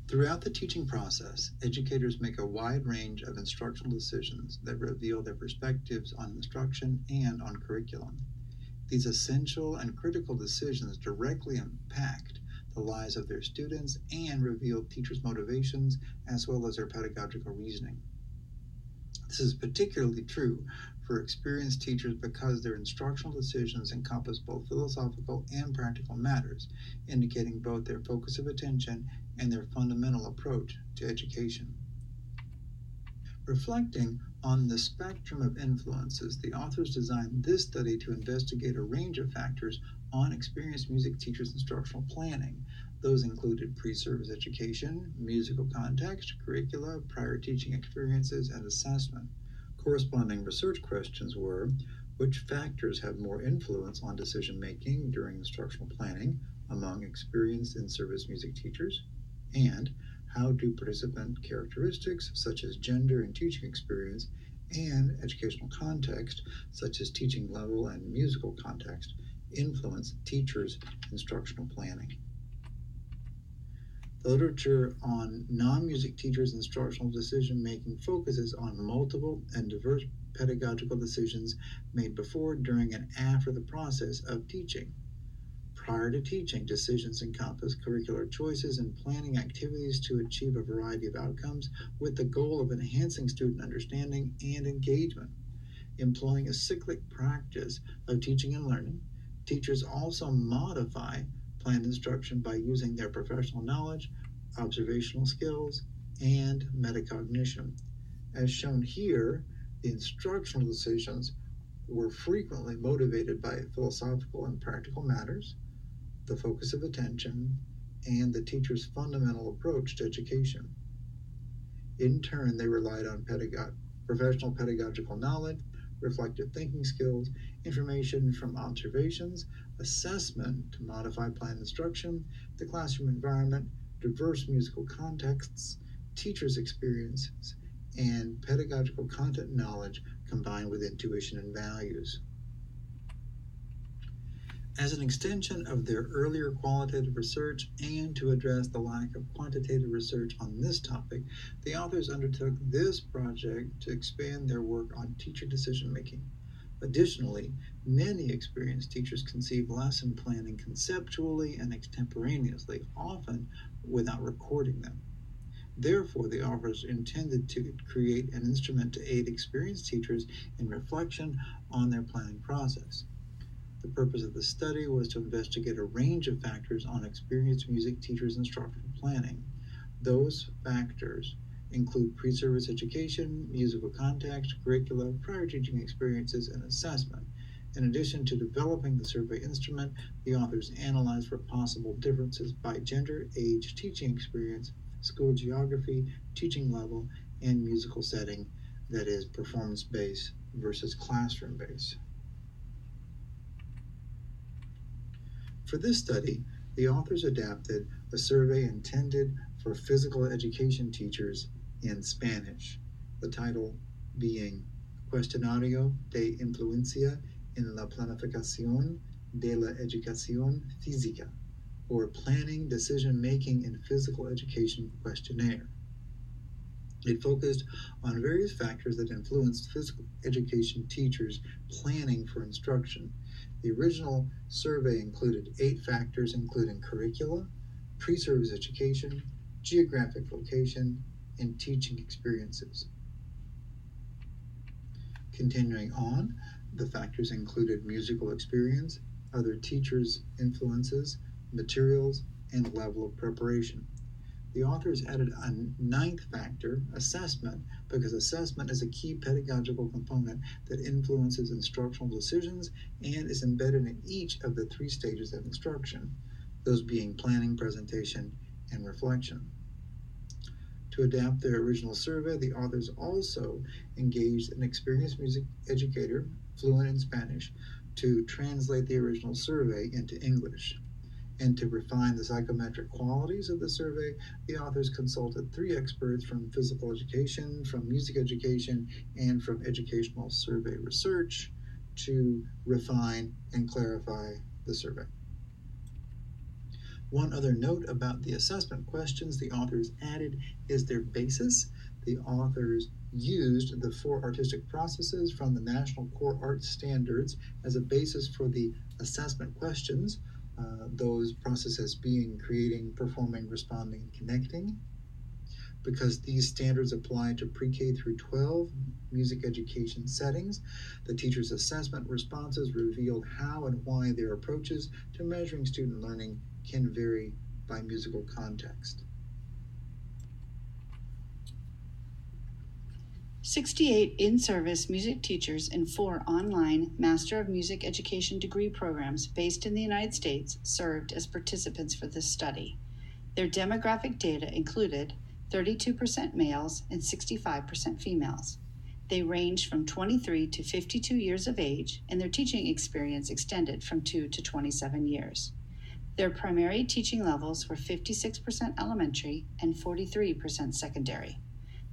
Throughout the teaching process, educators make a wide range of instructional decisions that reveal their perspectives on instruction and on curriculum. These essential and critical decisions directly impact the lives of their students and reveal teachers' motivations as well as their pedagogical reasoning. This is particularly true for experienced teachers because their instructional decisions encompass both philosophical and practical matters, indicating both their focus of attention and their fundamental approach to education. Reflecting on the spectrum of influences, the authors designed this study to investigate a range of factors on experienced music teachers' instructional planning. Those included pre-service education, musical context, curricula, prior teaching experiences, and assessment. Corresponding research questions were: which factors have more influence on decision-making during instructional planning among experienced in-service music teachers? And how do participant characteristics such as gender and teaching experience and educational context, such as teaching level and musical context, influence teachers' instructional planning? The literature on non-music teachers' instructional decision-making focuses on multiple and diverse pedagogical decisions made before, during, and after the process of teaching. Prior to teaching, decisions encompass curricular choices and planning activities to achieve a variety of outcomes with the goal of enhancing student understanding and engagement. Employing a cyclic practice of teaching and learning, teachers also modify planned instruction by using their professional knowledge, observational skills, and metacognition. As shown here, the instructional decisions were frequently motivated by philosophical and practical matters, the focus of attention, and the teacher's fundamental approach to education. In turn, they relied on professional pedagogical knowledge, reflective thinking skills, information from observations, assessment to modify planned instruction, the classroom environment, diverse musical contexts, teachers' experiences, and pedagogical content knowledge combined with intuition and values. As an extension of their earlier qualitative research and to address the lack of quantitative research on this topic, the authors undertook this project to expand their work on teacher decision-making. Additionally, many experienced teachers conceive lesson planning conceptually and extemporaneously, often without recording them. Therefore, the authors intended to create an instrument to aid experienced teachers in reflection on their planning process. The purpose of the study was to investigate a range of factors on experienced music teachers' instructional planning. Those factors include pre-service education, musical context, curricula, prior teaching experiences, and assessment. In addition to developing the survey instrument, the authors analyzed for possible differences by gender, age, teaching experience, school geography, teaching level, and musical setting, that is, performance-based versus classroom-based. For this study, the authors adapted a survey intended for physical education teachers in Spanish, the title being Cuestionario de Influencia en la Planificación de la Educación Física, or Planning Decision-Making in Physical Education Questionnaire. It focused on various factors that influenced physical education teachers' planning for instruction. The original survey included 8 factors, including curricula, pre-service education, geographic location, and teaching experiences. Continuing on, the factors included musical experience, other teachers' influences, materials, and level of preparation. The authors added a 9th factor, assessment, because assessment is a key pedagogical component that influences instructional decisions and is embedded in each of the 3 stages of instruction, those being planning, presentation, and reflection. To adapt their original survey, the authors also engaged an experienced music educator, fluent in Spanish, to translate the original survey into English. And to refine the psychometric qualities of the survey, the authors consulted 3 experts from physical education, from music education, and from educational survey research to refine and clarify the survey. One other note about the assessment questions the authors added is their basis. The authors used the 4 artistic processes from the National Core Arts Standards as a basis for the assessment questions, those processes being creating, performing, responding, connecting. Because these standards apply to pre-K through 12 music education settings, the teacher's assessment responses revealed how and why their approaches to measuring student learning can vary by musical context. 68 in-service music teachers in 4 online Master of Music Education degree programs based in the United States served as participants for this study. Their demographic data included 32% males and 65% females. They ranged from 23 to 52 years of age, and their teaching experience extended from 2 to 27 years. Their primary teaching levels were 56% elementary and 43% secondary.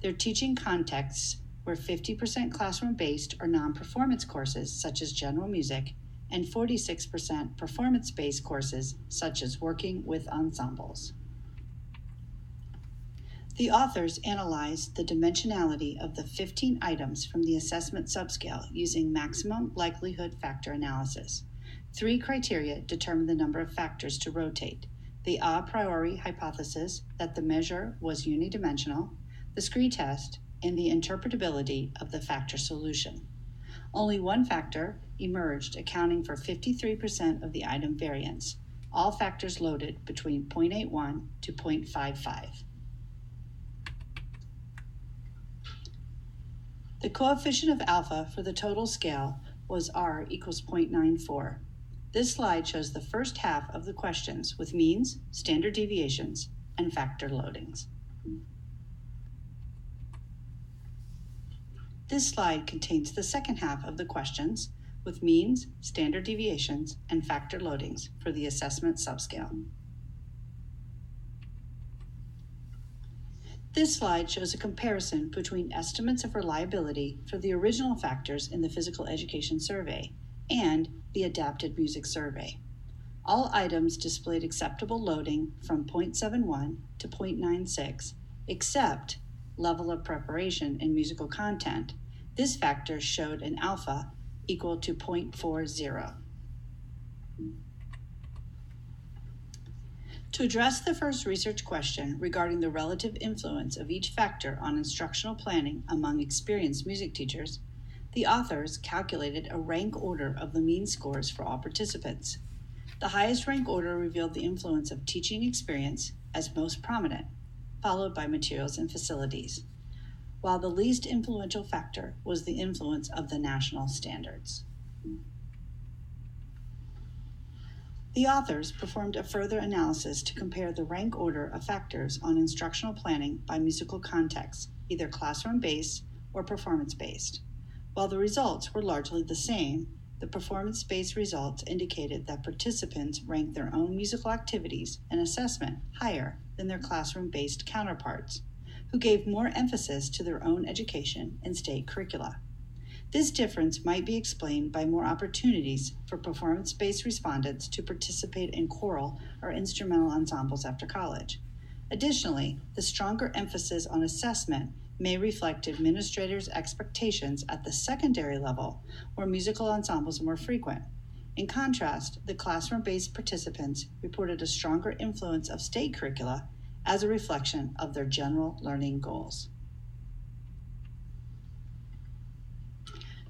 Their teaching contexts were 50% classroom-based or non-performance courses such as general music, and 46% performance-based courses such as working with ensembles. The authors analyzed the dimensionality of the 15 items from the assessment subscale using maximum likelihood factor analysis. 3 criteria determined the number of factors to rotate: the a priori hypothesis that the measure was unidimensional, the scree test, and the interpretability of the factor solution. Only 1 factor emerged, accounting for 53% of the item variance. All factors loaded between 0.81 to 0.55. The coefficient of alpha for the total scale was R equals 0.94. This slide shows the first half of the questions with means, standard deviations, and factor loadings. This slide contains the second half of the questions with means, standard deviations, and factor loadings for the assessment subscale. This slide shows a comparison between estimates of reliability for the original factors in the Physical Education Survey and the Adapted Music Survey. All items displayed acceptable loading from 0.71 to 0.96, except level of preparation and musical content. This factor showed an alpha equal to 0.40. To address the first research question regarding the relative influence of each factor on instructional planning among experienced music teachers, the authors calculated a rank order of the mean scores for all participants. The highest rank order revealed the influence of teaching experience as most prominent, followed by materials and facilities, while the least influential factor was the influence of the national standards. The authors performed a further analysis to compare the rank order of factors on instructional planning by musical context, either classroom-based or performance-based. While the results were largely the same, the performance-based results indicated that participants ranked their own musical activities and assessment higher than their classroom-based counterparts, who gave more emphasis to their own education and state curricula. This difference might be explained by more opportunities for performance-based respondents to participate in choral or instrumental ensembles after college. Additionally, the stronger emphasis on assessment may reflect administrators' expectations at the secondary level, where musical ensembles are more frequent. In contrast, the classroom-based participants reported a stronger influence of state curricula as a reflection of their general learning goals.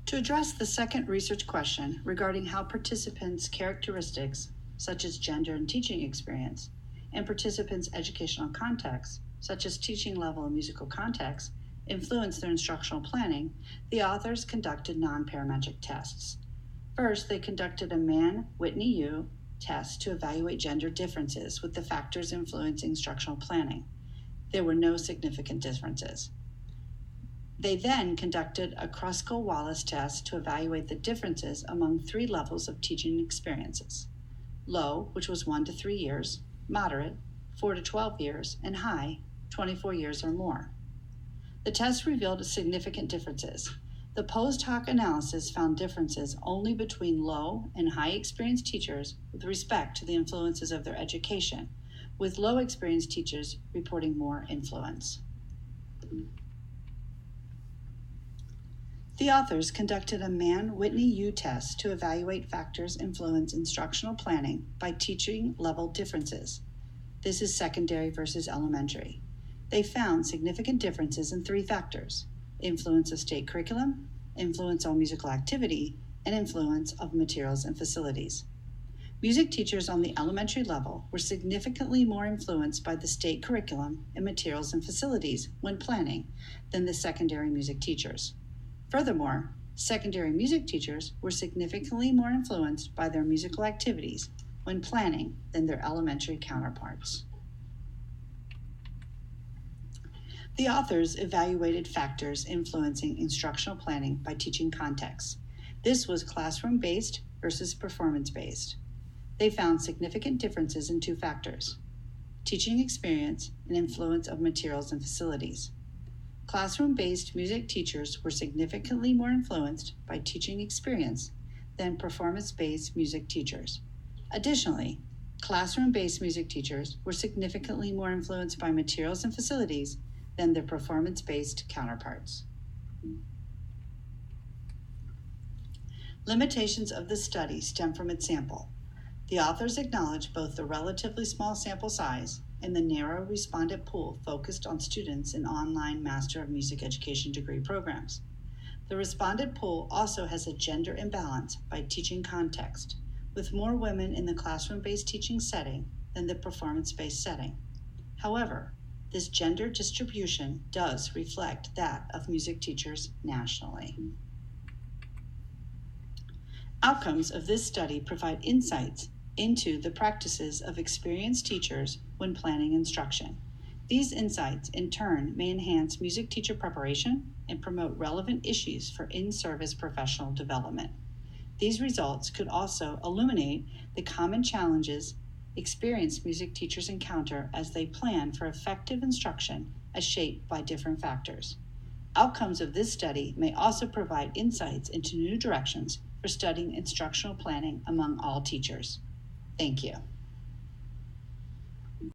To address the second research question regarding how participants' characteristics, such as gender and teaching experience, and participants' educational context, such as teaching level and musical context, influence their instructional planning, the authors conducted nonparametric tests. First, they conducted a Mann-Whitney-U test to evaluate gender differences with the factors influencing instructional planning. There were no significant differences. They then conducted a Kruskal-Wallis test to evaluate the differences among 3 levels of teaching experiences: low, which was 1 to 3 years, moderate, 4 to 12 years, and high, 24 years or more. The test revealed significant differences. The post hoc analysis found differences only between low and high experienced teachers with respect to the influences of their education, with low experienced teachers reporting more influence. The authors conducted a Mann-Whitney-U test to evaluate factors influence instructional planning by teaching level differences. This is secondary versus elementary. They found significant differences in 3 factors: influence of state curriculum, influence on musical activity, and influence of materials and facilities. Music teachers on the elementary level were significantly more influenced by the state curriculum and materials and facilities when planning than the secondary music teachers. Furthermore, secondary music teachers were significantly more influenced by their musical activities when planning than their elementary counterparts. The authors evaluated factors influencing instructional planning by teaching contexts. This was classroom-based versus performance-based. They found significant differences in 2 factors: teaching experience and influence of materials and facilities. Classroom-based music teachers were significantly more influenced by teaching experience than performance-based music teachers. Additionally, classroom-based music teachers were significantly more influenced by materials and facilities than their performance-based counterparts. Limitations of the study stem from its sample. The authors acknowledge both the relatively small sample size and the narrow respondent pool focused on students in online Master of Music Education degree programs. The respondent pool also has a gender imbalance by teaching context, with more women in the classroom-based teaching setting than the performance-based setting. However, this gender distribution does reflect that of music teachers nationally. Outcomes of this study provide insights into the practices of experienced teachers when planning instruction. These insights, in turn, may enhance music teacher preparation and promote relevant issues for in-service professional development. These results could also illuminate the common challenges experienced music teachers encounter as they plan for effective instruction as shaped by different factors. Outcomes of this study may also provide insights into new directions for studying instructional planning among all teachers. Thank you.